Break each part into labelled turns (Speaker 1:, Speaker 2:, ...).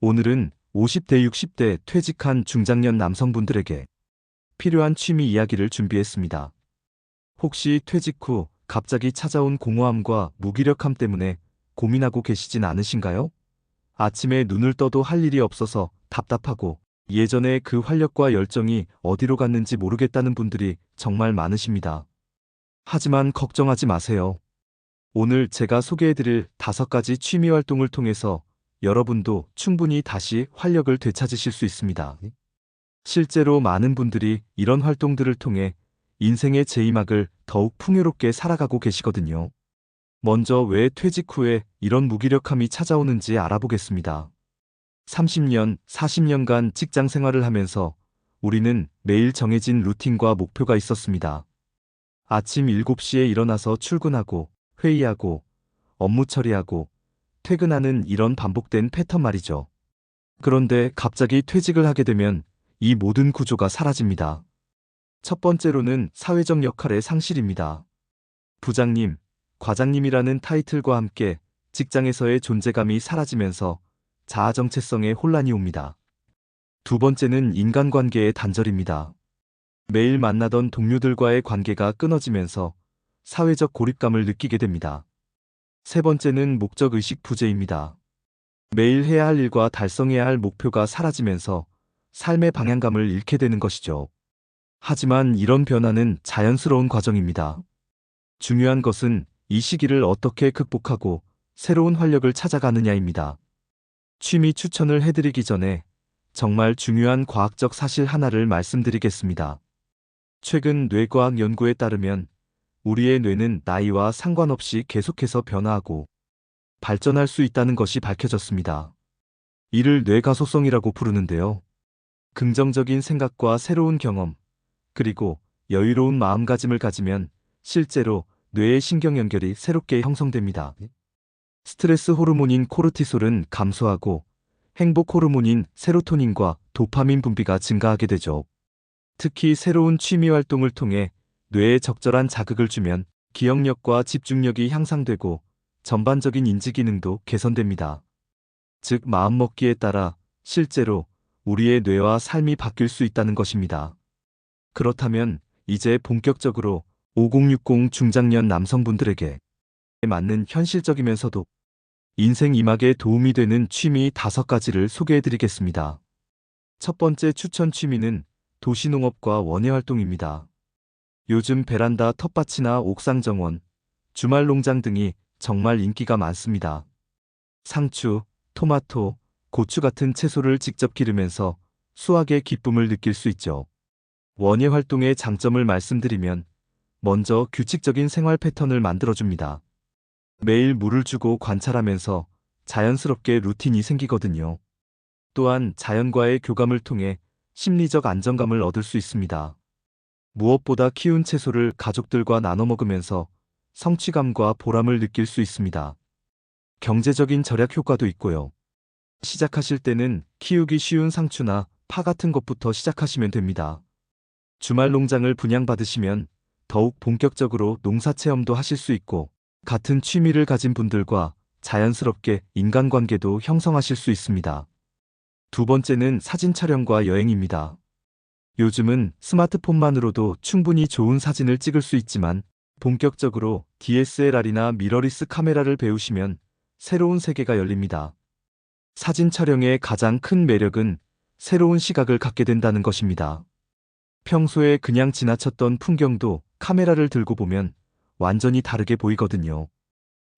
Speaker 1: 오늘은 50대 60대 퇴직한 중장년 남성분들에게 필요한 취미 이야기를 준비했습니다. 혹시 퇴직 후 갑자기 찾아온 공허함과 무기력함 때문에 고민하고 계시진 않으신가요? 아침에 눈을 떠도 할 일이 없어서 답답하고 예전에 그 활력과 열정이 어디로 갔는지 모르겠다는 분들이 정말 많으십니다. 하지만 걱정하지 마세요. 오늘 제가 소개해드릴 5가지 취미 활동을 통해서 여러분도 충분히 다시 활력을 되찾으실 수 있습니다. 실제로 많은 분들이 이런 활동들을 통해 인생의 제2막을 더욱 풍요롭게 살아가고 계시거든요. 먼저 왜 퇴직 후에 이런 무기력함이 찾아오는지 알아보겠습니다. 30년, 40년간 직장 생활을 하면서 우리는 매일 정해진 루틴과 목표가 있었습니다. 아침 7시에 일어나서 출근하고, 회의하고, 업무 처리하고, 퇴근하는 이런 반복된 패턴 말이죠. 그런데 갑자기 퇴직을 하게 되면 이 모든 구조가 사라집니다. 첫 번째로는 사회적 역할의 상실입니다. 부장님, 과장님이라는 타이틀과 함께 직장에서의 존재감이 사라지면서 자아 정체성에 혼란이 옵니다. 두 번째는 인간관계의 단절입니다. 매일 만나던 동료들과의 관계가 끊어지면서 사회적 고립감을 느끼게 됩니다. 세 번째는 목적의식 부재입니다. 매일 해야 할 일과 달성해야 할 목표가 사라지면서 삶의 방향감을 잃게 되는 것이죠. 하지만 이런 변화는 자연스러운 과정입니다. 중요한 것은 이 시기를 어떻게 극복하고 새로운 활력을 찾아가느냐입니다. 취미 추천을 해드리기 전에 정말 중요한 과학적 사실 하나를 말씀드리겠습니다. 최근 뇌과학 연구에 따르면 우리의 뇌는 나이와 상관없이 계속해서 변화하고 발전할 수 있다는 것이 밝혀졌습니다. 이를 뇌가소성이라고 부르는데요. 긍정적인 생각과 새로운 경험, 그리고 여유로운 마음가짐을 가지면 실제로 뇌의 신경 연결이 새롭게 형성됩니다. 스트레스 호르몬인 코르티솔은 감소하고 행복 호르몬인 세로토닌과 도파민 분비가 증가하게 되죠. 특히 새로운 취미 활동을 통해 뇌에 적절한 자극을 주면 기억력과 집중력이 향상되고 전반적인 인지 기능도 개선됩니다. 즉, 마음먹기에 따라 실제로 우리의 뇌와 삶이 바뀔 수 있다는 것입니다. 그렇다면 이제 본격적으로 5060 중장년 남성분들에게 맞는 현실적이면서도 인생 2막에 도움이 되는 취미 5가지를 소개해드리겠습니다. 첫 번째 추천 취미는 도시농업과 원예활동입니다. 요즘 베란다 텃밭이나 옥상 정원, 주말 농장 등이 정말 인기가 많습니다. 상추, 토마토, 고추 같은 채소를 직접 기르면서 수확의 기쁨을 느낄 수 있죠. 원예활동의 장점을 말씀드리면 먼저 규칙적인 생활 패턴을 만들어줍니다. 매일 물을 주고 관찰하면서 자연스럽게 루틴이 생기거든요. 또한 자연과의 교감을 통해 심리적 안정감을 얻을 수 있습니다. 무엇보다 키운 채소를 가족들과 나눠 먹으면서 성취감과 보람을 느낄 수 있습니다. 경제적인 절약 효과도 있고요. 시작하실 때는 키우기 쉬운 상추나 파 같은 것부터 시작하시면 됩니다. 주말 농장을 분양받으시면 더욱 본격적으로 농사 체험도 하실 수 있고 같은 취미를 가진 분들과 자연스럽게 인간관계도 형성하실 수 있습니다. 두 번째는 사진 촬영과 여행입니다. 요즘은 스마트폰만으로도 충분히 좋은 사진을 찍을 수 있지만 본격적으로 DSLR이나 미러리스 카메라를 배우시면 새로운 세계가 열립니다. 사진 촬영의 가장 큰 매력은 새로운 시각을 갖게 된다는 것입니다. 평소에 그냥 지나쳤던 풍경도 카메라를 들고 보면 완전히 다르게 보이거든요.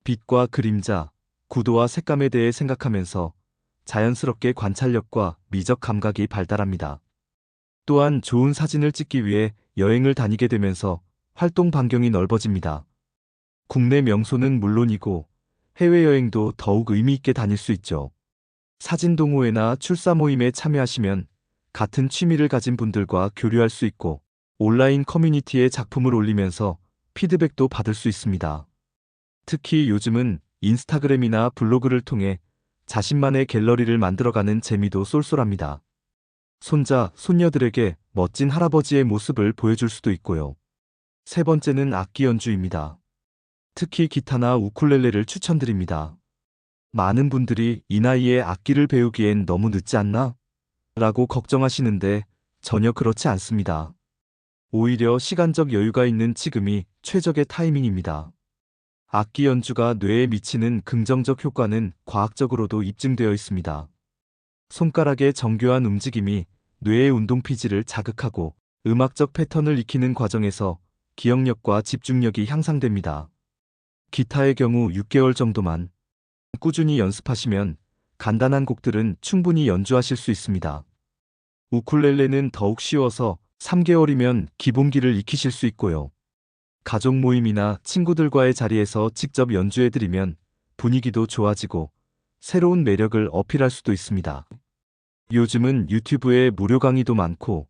Speaker 1: 빛과 그림자, 구도와 색감에 대해 생각하면서 자연스럽게 관찰력과 미적 감각이 발달합니다. 또한 좋은 사진을 찍기 위해 여행을 다니게 되면서 활동 반경이 넓어집니다. 국내 명소는 물론이고 해외여행도 더욱 의미 있게 다닐 수 있죠. 사진 동호회나 출사 모임에 참여하시면 같은 취미를 가진 분들과 교류할 수 있고 온라인 커뮤니티에 작품을 올리면서 피드백도 받을 수 있습니다. 특히 요즘은 인스타그램이나 블로그를 통해 자신만의 갤러리를 만들어가는 재미도 쏠쏠합니다. 손자, 손녀들에게 멋진 할아버지의 모습을 보여줄 수도 있고요. 세 번째는 악기 연주입니다. 특히 기타나 우쿨렐레를 추천드립니다. 많은 분들이 이 나이에 악기를 배우기엔 너무 늦지 않나? 라고 걱정하시는데 전혀 그렇지 않습니다. 오히려 시간적 여유가 있는 지금이 최적의 타이밍입니다. 악기 연주가 뇌에 미치는 긍정적 효과는 과학적으로도 입증되어 있습니다. 손가락의 정교한 움직임이 뇌의 운동피지를 자극하고 음악적 패턴을 익히는 과정에서 기억력과 집중력이 향상됩니다. 기타의 경우 6개월 정도만 꾸준히 연습하시면 간단한 곡들은 충분히 연주하실 수 있습니다. 우쿨렐레는 더욱 쉬워서 3개월이면 기본기를 익히실 수 있고요. 가족 모임이나 친구들과의 자리에서 직접 연주해드리면 분위기도 좋아지고 새로운 매력을 어필할 수도 있습니다. 요즘은 유튜브에 무료 강의도 많고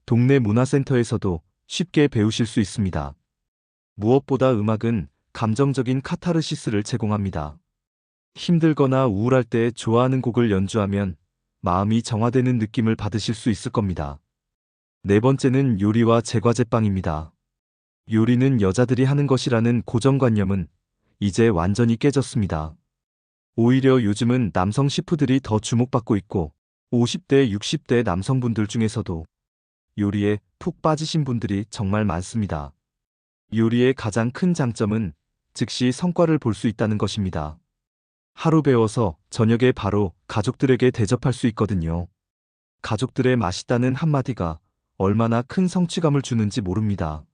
Speaker 1: 동네 문화센터에서도 쉽게 배우실 수 있습니다. 무엇보다 음악은 감정적인 카타르시스를 제공합니다. 힘들거나 우울할 때 좋아하는 곡을 연주하면 마음이 정화되는 느낌을 받으실 수 있을 겁니다. 네 번째는 요리와 제과제빵입니다. 요리는 여자들이 하는 것이라는 고정관념은 이제 완전히 깨졌습니다. 오히려 요즘은 남성 셰프들이 더 주목받고 있고 50대, 60대 남성분들 중에서도 요리에 푹 빠지신 분들이 정말 많습니다. 요리의 가장 큰 장점은 즉시 성과를 볼 수 있다는 것입니다. 하루 배워서 저녁에 바로 가족들에게 대접할 수 있거든요. 가족들의 맛있다는 한마디가 얼마나 큰 성취감을 주는지 모릅니다.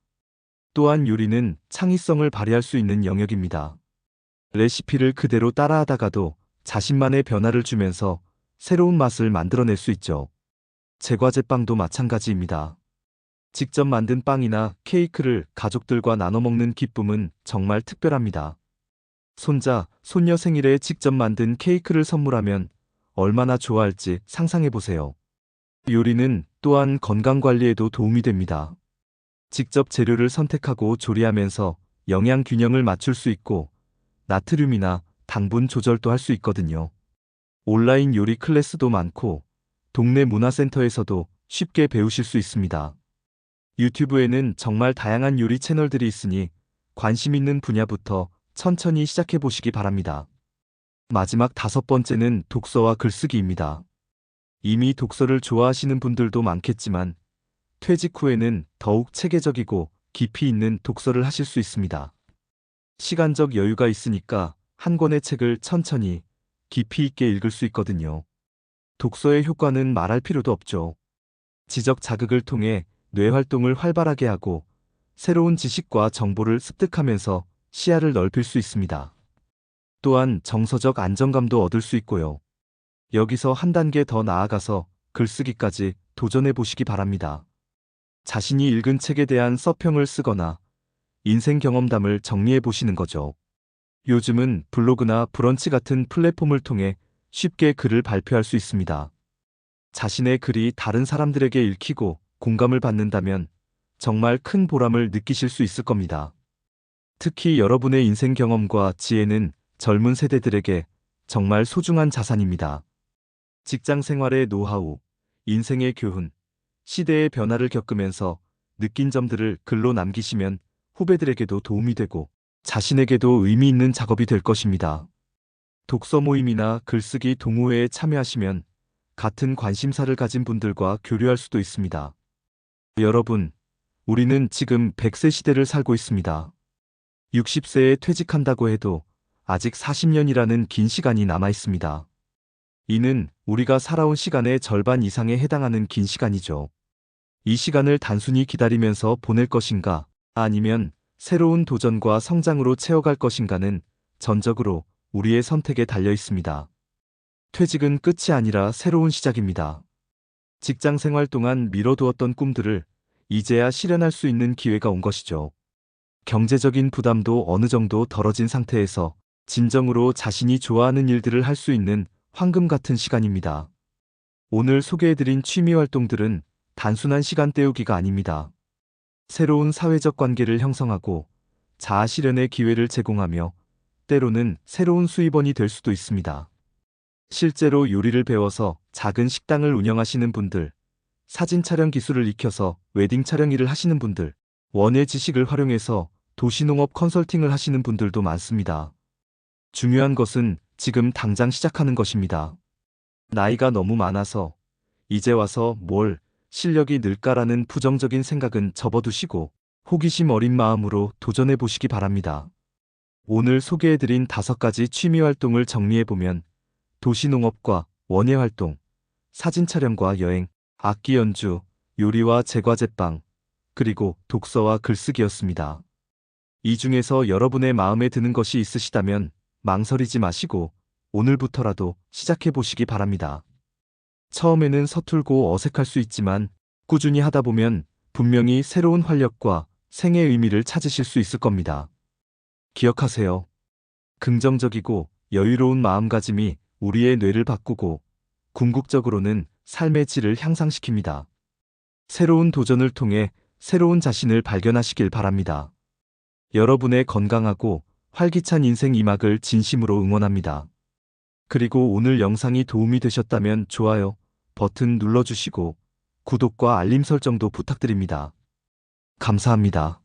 Speaker 1: 또한 요리는 창의성을 발휘할 수 있는 영역입니다. 레시피를 그대로 따라하다가도 자신만의 변화를 주면서 새로운 맛을 만들어낼 수 있죠. 제과제빵도 마찬가지입니다. 직접 만든 빵이나 케이크를 가족들과 나눠 먹는 기쁨은 정말 특별합니다. 손자, 손녀 생일에 직접 만든 케이크를 선물하면 얼마나 좋아할지 상상해 보세요. 요리는 또한 건강관리에도 도움이 됩니다. 직접 재료를 선택하고 조리하면서 영양 균형을 맞출 수 있고 나트륨이나 당분 조절도 할 수 있거든요. 온라인 요리 클래스도 많고 동네 문화센터에서도 쉽게 배우실 수 있습니다. 유튜브에는 정말 다양한 요리 채널들이 있으니 관심 있는 분야부터 천천히 시작해 보시기 바랍니다. 마지막 다섯 번째는 독서와 글쓰기입니다. 이미 독서를 좋아하시는 분들도 많겠지만 퇴직 후에는 더욱 체계적이고 깊이 있는 독서를 하실 수 있습니다. 시간적 여유가 있으니까 한 권의 책을 천천히 깊이 있게 읽을 수 있거든요. 독서의 효과는 말할 필요도 없죠. 지적 자극을 통해 뇌 활동을 활발하게 하고 새로운 지식과 정보를 습득하면서 시야를 넓힐 수 있습니다. 또한 정서적 안정감도 얻을 수 있고요. 여기서 한 단계 더 나아가서 글쓰기까지 도전해 보시기 바랍니다. 자신이 읽은 책에 대한 서평을 쓰거나 인생 경험담을 정리해 보시는 거죠. 요즘은 블로그나 브런치 같은 플랫폼을 통해 쉽게 글을 발표할 수 있습니다. 자신의 글이 다른 사람들에게 읽히고 공감을 받는다면 정말 큰 보람을 느끼실 수 있을 겁니다. 특히 여러분의 인생 경험과 지혜는 젊은 세대들에게 정말 소중한 자산입니다. 직장 생활의 노하우, 인생의 교훈, 시대의 변화를 겪으면서 느낀 점들을 글로 남기시면 후배들에게도 도움이 되고 자신에게도 의미 있는 작업이 될 것입니다. 독서 모임이나 글쓰기 동호회에 참여하시면 같은 관심사를 가진 분들과 교류할 수도 있습니다. 여러분, 우리는 지금 100세 시대를 살고 있습니다. 60세에 퇴직한다고 해도 아직 40년이라는 긴 시간이 남아 있습니다. 이는 우리가 살아온 시간의 절반 이상에 해당하는 긴 시간이죠. 이 시간을 단순히 기다리면서 보낼 것인가, 아니면 새로운 도전과 성장으로 채워갈 것인가는 전적으로 우리의 선택에 달려 있습니다. 퇴직은 끝이 아니라 새로운 시작입니다. 직장 생활 동안 미뤄두었던 꿈들을 이제야 실현할 수 있는 기회가 온 것이죠. 경제적인 부담도 어느 정도 덜어진 상태에서 진정으로 자신이 좋아하는 일들을 할 수 있는 황금 같은 시간입니다. 오늘 소개해드린 취미 활동들은 단순한 시간 때우기가 아닙니다. 새로운 사회적 관계를 형성하고 자아 실현의 기회를 제공하며 때로는 새로운 수입원이 될 수도 있습니다. 실제로 요리를 배워서 작은 식당을 운영하시는 분들, 사진 촬영 기술을 익혀서 웨딩 촬영 일을 하시는 분들, 원예 지식을 활용해서 도시농업 컨설팅을 하시는 분들도 많습니다. 중요한 것은 지금 당장 시작하는 것입니다. 나이가 너무 많아서 이제 와서 뭘 실력이 늘까라는 부정적인 생각은 접어두시고 호기심 어린 마음으로 도전해 보시기 바랍니다. 오늘 소개해드린 5가지 취미 활동을 정리해보면 도시농업과 원예활동, 사진 촬영과 여행, 악기 연주, 요리와 제과제빵, 그리고 독서와 글쓰기였습니다. 이 중에서 여러분의 마음에 드는 것이 있으시다면 망설이지 마시고 오늘부터라도 시작해 보시기 바랍니다. 처음에는 서툴고 어색할 수 있지만 꾸준히 하다 보면 분명히 새로운 활력과 생의 의미를 찾으실 수 있을 겁니다. 기억하세요. 긍정적이고 여유로운 마음가짐이 우리의 뇌를 바꾸고 궁극적으로는 삶의 질을 향상시킵니다. 새로운 도전을 통해 새로운 자신을 발견하시길 바랍니다. 여러분의 건강하고 활기찬 인생 이막을 진심으로 응원합니다. 그리고 오늘 영상이 도움이 되셨다면 좋아요 버튼 눌러주시고 구독과 알림 설정도 부탁드립니다. 감사합니다.